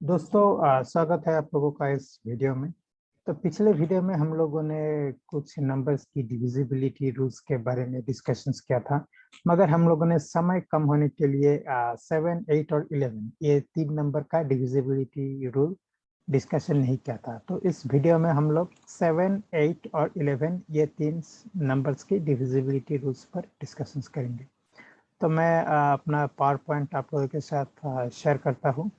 दोस्तों स्वागत है आप लोगों का इस वीडियो में। तो पिछले वीडियो में हम लोगों ने कुछ नंबर्स की डिविजिबिलिटी रूल्स के बारे में डिस्कशंस किया था, मगर हम लोगों ने समय कम होने के लिए 7, 8 और 11 ये तीन नंबर का डिविजिबिलिटी रूल डिस्कशन नहीं किया था। तो इस वीडियो में हम लोग 7, 8 और 11 ये तीन नंबर्स की डिविजिबिलिटी रूल्स पर डिस्कशंस करेंगे। तो मैं अपना पावर पॉइंट आप लोगों के साथ शेयर करता हूँ।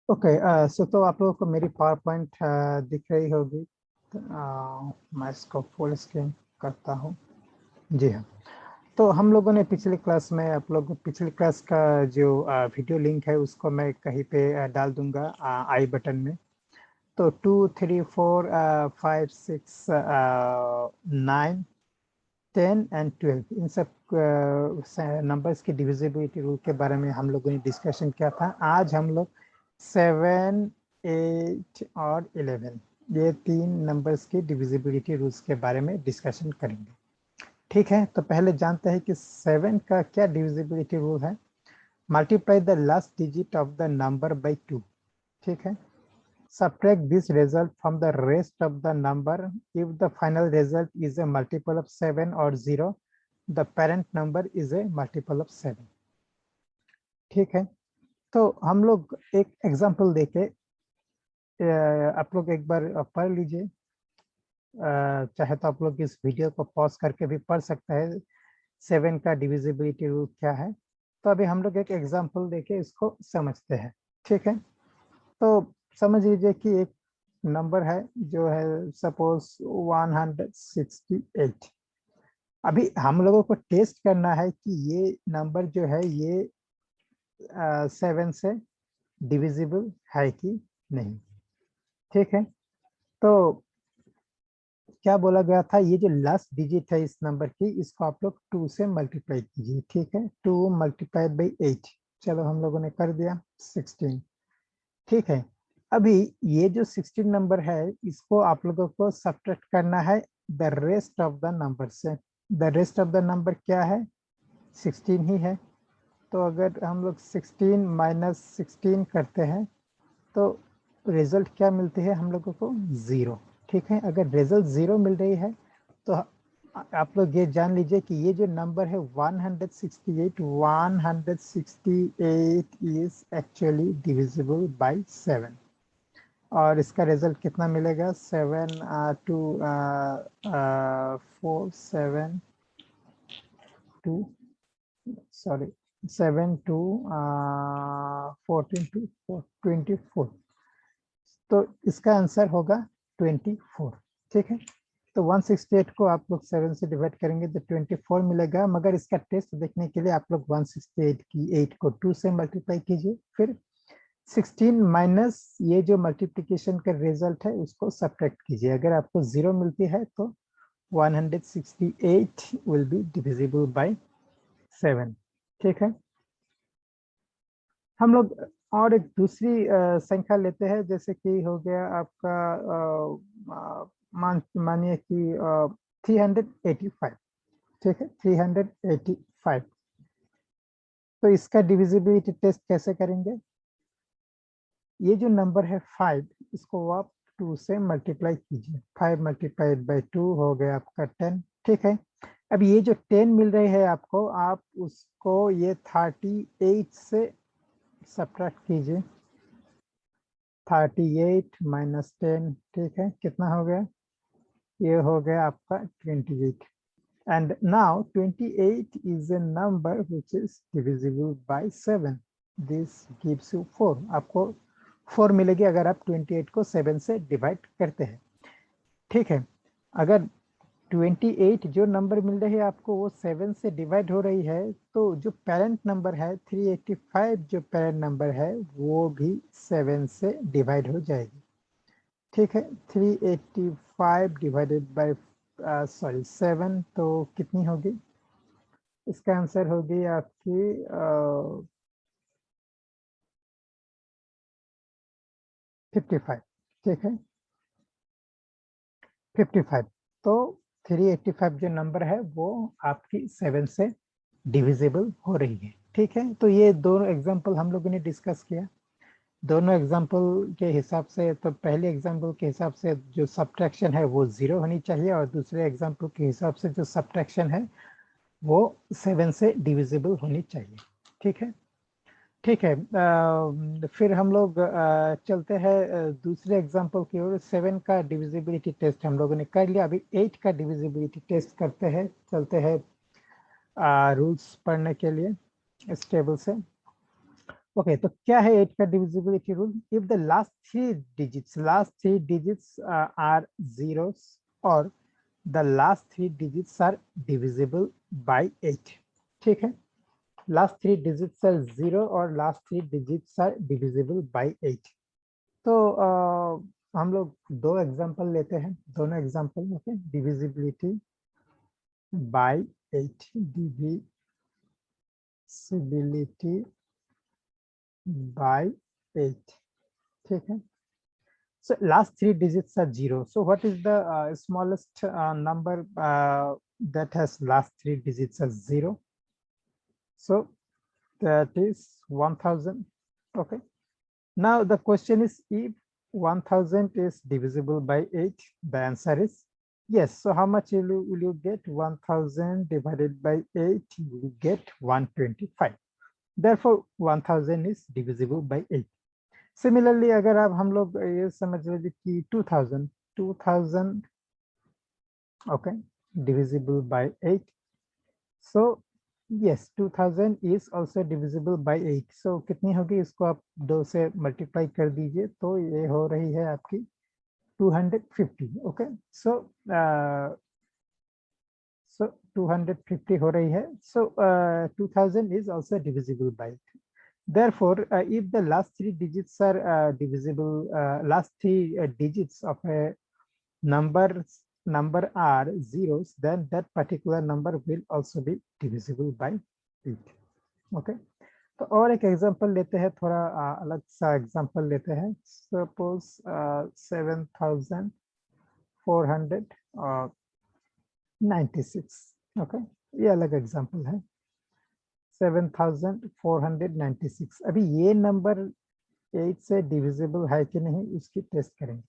ओके, सो तो आप लोगों को मेरी पावर पॉइंट दिख रही होगी। तो, मैं इसको फुल स्क्रीन करता हूँ। जी हाँ। तो हम लोगों ने पिछली क्लास में आप लोग पिछली क्लास का जो वीडियो लिंक है उसको मैं कहीं पे डाल दूंगा आई बटन में। तो 2, 3, 4, 5, 6, 9, 10 एंड 12 इन सब नंबर्स की डिविजिबिलिटी रूल के बारे में हम लोगों ने डिस्कशन किया था। आज हम लोग 7, 8 और 11 ये तीन नंबर्स की डिविजिबिलिटी रूल्स के बारे में डिस्कशन करेंगे। ठीक है, तो पहले जानते हैं कि 7 का क्या डिविजिबिलिटी रूल है। Multiply the last digit of the number by 2। ठीक है। Subtract this result from the rest of the number. If the final result is a multiple of 7 or 0, the parent number is a multiple of 7. ठीक है। तो हम लोग एक example देके आप लोग एक बार पढ़ लीजिए। चाहे तो आप लोग इस वीडियो को पॉज करके भी पढ़ सकते हैं 7 का डिविजिबिलिटी रूल क्या है। तो अभी हम लोग एक एग्जांपल देके इसको समझते हैं। ठीक है। तो समझ लीजिए कि एक नंबर है जो है सपोज 168। अभी हम लोगों को टेस्ट करना है कि ये नंबर जो है ये 7 से डिविजिबल है कि नहीं। ठीक है। तो क्या बोला गया था, ये जो लास्ट डिजिट है इस नंबर की इसको आप लोग 2 से मल्टीप्लाई कीजिए। ठीक है, 2 मल्टीप्लाइड बाई 8। चलो हम लोगों ने कर दिया 16। ठीक है। अभी ये जो 16 नंबर है इसको आप लोगों को सब्ट्रैक्ट करना है the rest of the number से। The rest of the number क्या है, 16 ही है। तो अगर हम लोग 16 माइनस 16 करते हैं तो रिजल्ट क्या मिलती है हम लोगों को, 0। ठीक है। अगर रिजल्ट 0 मिल रही है तो आप लोग ये जान लीजिए कि ये जो नंबर है 168 इज एक्चुअली डिविजिबल बाय 7। और इसका रिजल्ट कितना मिलेगा, 7 to 4 7 to sorry 7 to 14 to 24। तो इसका आंसर होगा 24। ठीक है। तो 168 को आप लोग 7 से डिवाइड करेंगे तो 24 मिलेगा, मगर इसका टेस्ट देखने के लिए आप लोग 168 की 8 को 2 से मल्टीप्लाई कीजिए, फिर 16 माइनस ये जो मल्टीप्लिकेशन का रिजल्ट है उसको सब्ट्रैक्ट कीजिए। अगर आपको 0 मिलती है तो 168 विल बी डिविजिबल बाय 7। ठीक है। हम लोग और एक दूसरी संख्या लेते हैं, जैसे कि हो गया आपका मानिए कि 385। ठीक है, 385। तो इसका डिविजिबिलिटी टेस्ट कैसे करेंगे। ये जो नंबर है 5 इसको आप 2 से मल्टीप्लाई कीजिए। 5 मल्टीप्लाइड बाई 2 हो गया आपका 10। ठीक है। अब ये जो 10 मिल रही है आपको, आप उसको ये 38 से सब्ट्रैक्ट कीजिए। 38 माइनस 10, ठीक है, कितना हो गया, ये हो गया आपका 28। And now 28 is a number which is divisible by 7। This gives you 4। आपको 4 मिलेगी अगर आप 28 को 7 से डिवाइड करते हैं। ठीक है। अगर 28 जो नंबर मिल रही है आपको वो 7 से डिवाइड हो रही है, तो जो पेरेंट नंबर है 385 जो पेरेंट नंबर है वो भी 7 से डिवाइड हो जाएगी। ठीक है। 385 डिवाइडेड बाय 7 तो कितनी होगी, इसका आंसर होगी आपकी 55, ठीक है 55। तो 385 जो नंबर है वो आपकी 7 से डिविजिबल हो रही है, ठीक है। तो ये दोनों एग्जांपल हम लोगों ने डिस्कस किया। दोनों एग्जांपल के हिसाब से, तो पहले एग्जांपल के हिसाब से जो सब्ट्रैक्शन है वो 0 होनी चाहिए, और दूसरे एग्जांपल के हिसाब से जो सब्ट्रैक्शन है वो 7 से डिविजिबल होनी चाहिए, ठीक है। ठीक है, फिर हम लोग चलते हैं दूसरे एग्जांपल की ओर। 7 का डिविजिबिलिटी टेस्ट हम लोगों ने कर लिया, अभी 8 का डिविजिबिलिटी टेस्ट करते हैं। चलते हैं रूल्स पढ़ने के लिए इस टेबल से। ओके, तो क्या है 8 का divisibility rule? If the last three digits are zeros और the last three digits are divisible by 8, ठीक है। लास्ट थ्री डिजिट्स आर 0 और last three digits are divisible by 8। तो हम लोग दो एग्जांपल लेते हैं, दोनों example okay. Divisibility by 8, divisibility by 8, ठीक है। So last three digits are 0. So what is the smallest number that has last three digits as 0? So that is 1000. Okay. Now the question is, if 1000 is divisible by 8, the answer is yes. So how much will you get? 1000 divided by 8, you will get 125. Therefore 1000 is divisible by 8. Similarly अगर आप हम लोग ये समझ लीजिए कि 2000 okay divisible by 8। So yes 2000 is also divisible by 8। सो कितनी होगी, इसको आप 2 से मल्टीप्लाई कर दीजिए तो ये हो रही है आपकी 250। ओके, सो 250 हो रही है। सो 2000 is also divisible by 8. Therefore, if the last three digits are divisible, last three digits of a number are zeros, then that particular number will also be divisible by 8. Okay. तो और एक example लेते हैं, थोड़ा अलग सा example लेते हैं। सपोज 7496। ओके, ये अलग एग्जांपल है। 7496। अभी ये नंबर 8 से डिविजिबल है कि नहीं उसकी टेस्ट करेंगे।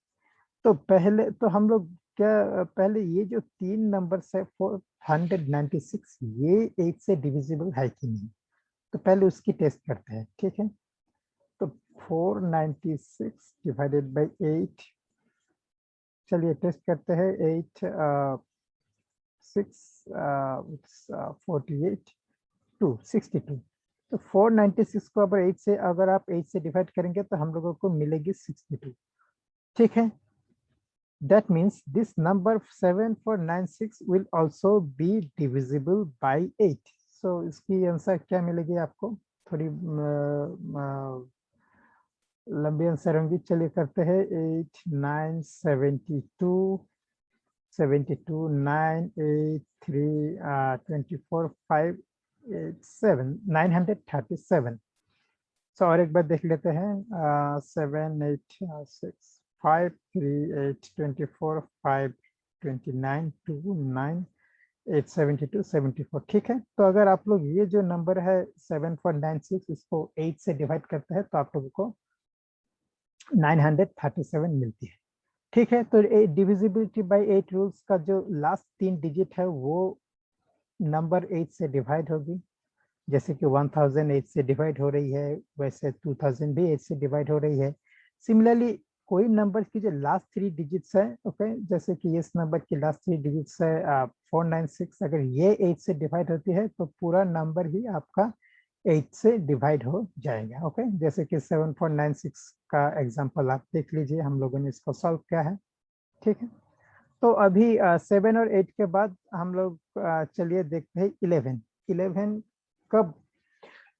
तो पहले तो हम लोग क्या, पहले ये जो तीन नंबर है 496, ये 8 से डिविजिबल है कि नहीं, तो पहले उसकी टेस्ट करते हैं, ठीक है। तो 496 डिवाइडेड बाय 8, चलिए टेस्ट करते हैं। 8 6 48 2 62। तो 496 को अगर आप 8 से डिवाइड करेंगे तो हम लोगों को मिलेगी 62, ठीक है। That means this number 7496 will also be divisible by 8. So इसकी आंसर क्या मिलेगी आपको? थोड़ी लंबी आंसर होंगी, चलिए करते हैं। 8 9 72 72 9 8 3 24 5 8 7 937। सो और एक बार देख लेते हैं। 7 8 6 5 3 8 24 5 29 2 9 8 72 74, ठीक है। तो अगर आप लोग ये जो नंबर है 7496 इसको 8 से डिवाइड करते हैं तो आप लोगों को 937 मिलती है, ठीक है। तो डिविजिबिलिटी बाय 8 रूल्स का जो लास्ट 3 डिजिट है वो नंबर 8 से डिवाइड होगी। जैसे कि 1000 8 से डिवाइड हो रही है, वैसे 2000 भी 8 से डिवाइड हो रही है। सिमिलरली कोई नंबर की जो लास्ट 3 डिजिट्स है, ओके, जैसे कि इस नंबर की लास्ट 3 डिजिट्स है 496, अगर ये 8 से डिवाइड होती है तो पूरा नंबर ही आपका 8 से डिवाइड हो जाएगा। ओके, जैसे कि 7496 का एग्जांपल आप देख लीजिए, हम लोगों ने इसको सॉल्व किया है, ठीक है। तो अभी 7 और 8 के बाद हम लोग चलिए देखते हैं 11। 11 कब,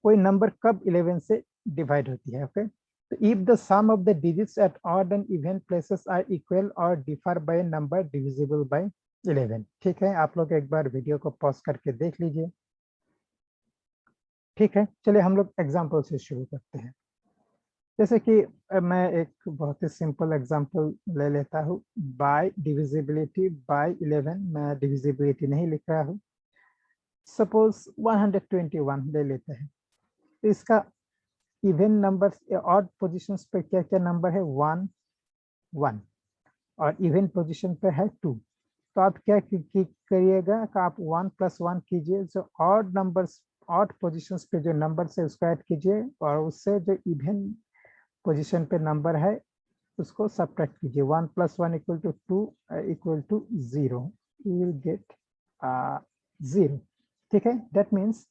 कोई नंबर कब 11 से डिवाइड होती है? ओके, तो if the sum of the digits at odd and even places are equal और differ by number divisible by 11, ठीक है। आप लोग एक बार वीडियो को पॉज करके देख लीजिए, ठीक है। चलिए हम लोग एग्जांपल से शुरू करते हैं। जैसे कि मैं एक बहुत ही सिंपल एग्जांपल ले लेता हूँ। बाय डिविजिबिलिटी बाय 11, मैं डिविजिबिलिटी नहीं लिख रहा हूँ। सपोज 121 ले लेते हैं। तो इसका इवन नंबर ऑड पोजीशंस पे क्या क्या नंबर है? 1 1, और इवन पोजीशन पे है 2। तो आप क्या करिएगा कि आप 1 + 1 कीजिए, जो ऑड नंबर्स ऑड पोजीशंस पे जो नंबर है उसको ऐड कीजिए, और उससे जो इवन पोजीशन पे नंबर है उसको सब्ट्रैक्ट कीजिए। 1 + 1 = 2 = 0। You will get 0। ठीक है, that means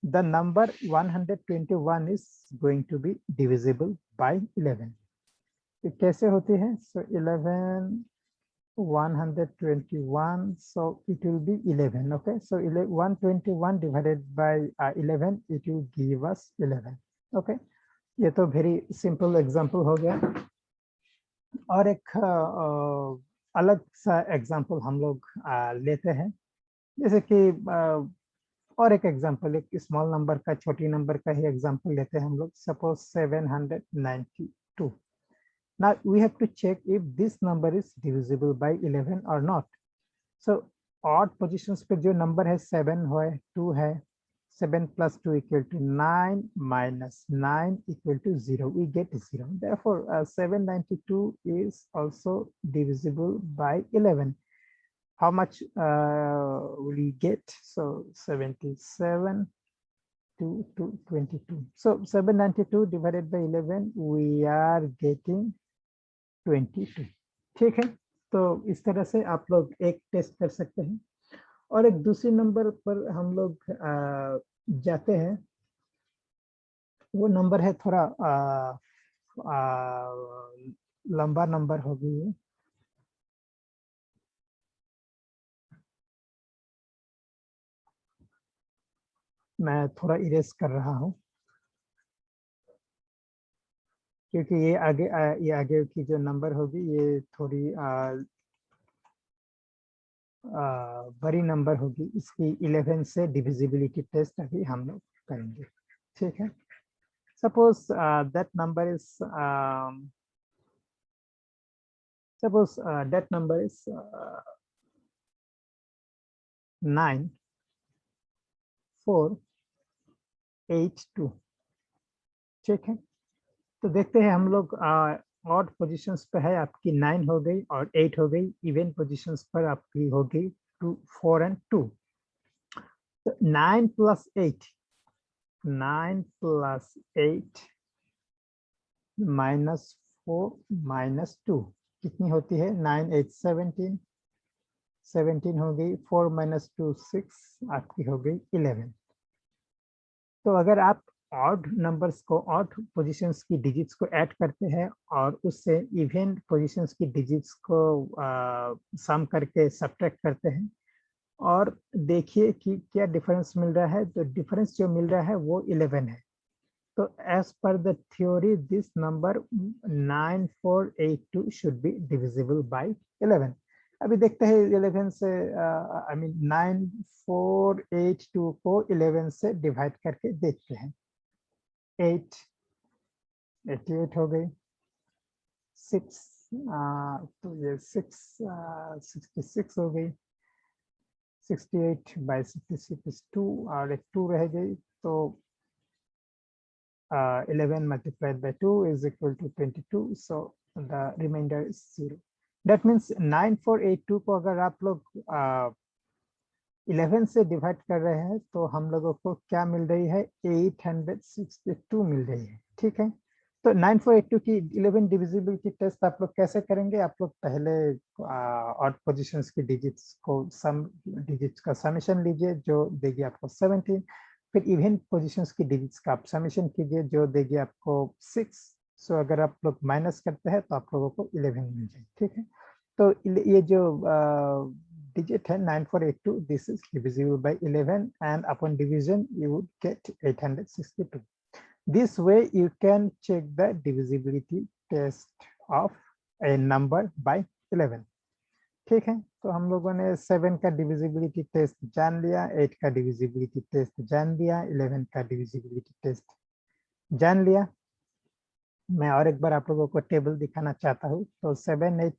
the number 121 is going to be divisible by 11। तो कैसे होती है? सो 11 121, so it will be 11. Okay, so 121 divided by 11, it will give us 11. Okay, ये तो वेरी सिंपल एग्जांपल हो गया। और एक अलग सा एग्जांपल हम लोग लेते हैं। जैसे कि और एक एग्जांपल, एक स्मॉल नंबर का, छोटी नंबर का ही एग्जांपल लेते हैं हम लोग। Suppose 792। Now we have to check if this number is divisible by 11 or not. So odd positions पे जो नंबर है 7 है, 2 है, 7 + 2 = 9 minus 9 = 0. We get 0. Therefore, 792 is also divisible by 11. How much will we get? So 77 to 22. So 792 divided by 11, we are getting 22। ठीक है, तो इस तरह से आप लोग एक टेस्ट कर सकते हैं। और एक दूसरी नंबर पर हम लोग जाते हैं। वो नंबर है थोड़ा लंबा नंबर होगी। मैं थोड़ा इरेज कर रहा हूँ, क्योंकि ये आगे की जो नंबर होगी ये थोड़ी बड़ी नंबर होगी। इसकी 11 से डिविजिबिलिटी टेस्ट अभी हम लोग करेंगे। ठीक है, suppose that number is that number is 9 4 8 2। ठीक है, तो देखते हैं हम लोग। ऑड पोजीशंस पे है आपकी 9 हो गई और 8 हो गई। इवन पोजीशंस पर आपकी हो गई 2 4 and 2। तो 9 + 8 -4 -2 कितनी होती है? 9 8 17 17 हो गई। 4 - 2 6, आपकी हो गई 11। तो अगर आप ऑड नंबर्स को, ऑड पोजीशंस की डिजिट्स को ऐड करते हैं और उससे इवन पोजीशंस की डिजिट्स को सम करके सब्ट्रैक्ट करते हैं, और देखिए कि क्या डिफरेंस मिल रहा है। तो डिफरेंस जो मिल रहा है वो 11 है। तो as per the theory this number 9482 should be divisible by 11। अभी देखते हैं 11 से, आई मीन 9482 को 11 से डिवाइड करके देखते हैं। 8 88 हो गई। 6 तो ये 6 66 हो गई। 68 by 66 2, और एक 2 रह गई। तो 11 multiplied by 2 is equal to 22, so the remainder is 0. That means 9482 को अगर आप लोग 11 से डिवाइड कर रहे हैं तो हम लोगों को क्या मिल रही है? 862 मिल रही है। ठीक है, तो 9482 की 11 डिविजिबिलिटी टेस्ट आप लोग कैसे करेंगे? आप लोग पहले ऑड पोजीशंस की डिजिट्स को, सम डिजिट्स का समेशन लीजिए जो देगी आपको 17। फिर इवन पोजीशंस की डिजिट्स का आप समेशन कीजिए जो देगी आपको 6। सो अगर आप लोग माइनस करते हैं तो आप लोगों को 11 मिल जाए। ठीक है, तो ये जो digit है 9482, this is divisible by 11, and upon division you would get 862. This way you can check the divisibility test of a number by 11। ठीक है, तो हम लोगों ने 7 का डिविजिबिलिटी टेस्ट जान लिया, 8 का डिविजिबिलिटी टेस्ट जान लिया, 11 का डिविजिबिलिटी टेस्ट जान लिया। मैं और एक बार आप लोगों को टेबल दिखाना चाहता हूँ। तो 7, 8,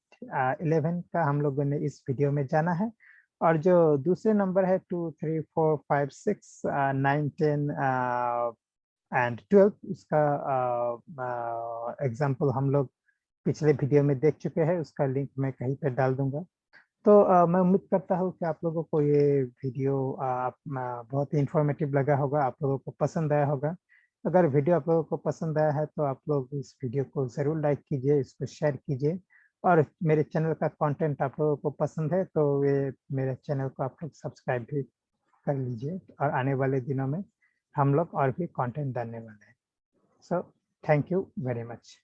11 का हम लोगों ने इस वीडियो में जाना है, और जो दूसरे नंबर है 2, 3, 4, 5, 6, 9, 10 एंड 12, उसका एग्जाम्पल हम लोग पिछले वीडियो में देख चुके हैं। उसका लिंक मैं कहीं पे डाल दूंगा। तो मैं उम्मीद करता हूँ कि आप लोगों को ये वीडियो बहुत ही इंफॉर्मेटिव लगा होगा, आप लोगों को पसंद आया होगा। अगर वीडियो आप लोगों को पसंद आया है तो आप लोग इस वीडियो को ज़रूर लाइक कीजिए, इसको शेयर कीजिए, और मेरे चैनल का कंटेंट आप लोगों को पसंद है तो ये मेरे चैनल को आप लोग सब्सक्राइब भी कर लीजिए, और आने वाले दिनों में हम लोग और भी कंटेंट डालने वाले हैं। So thank you very much.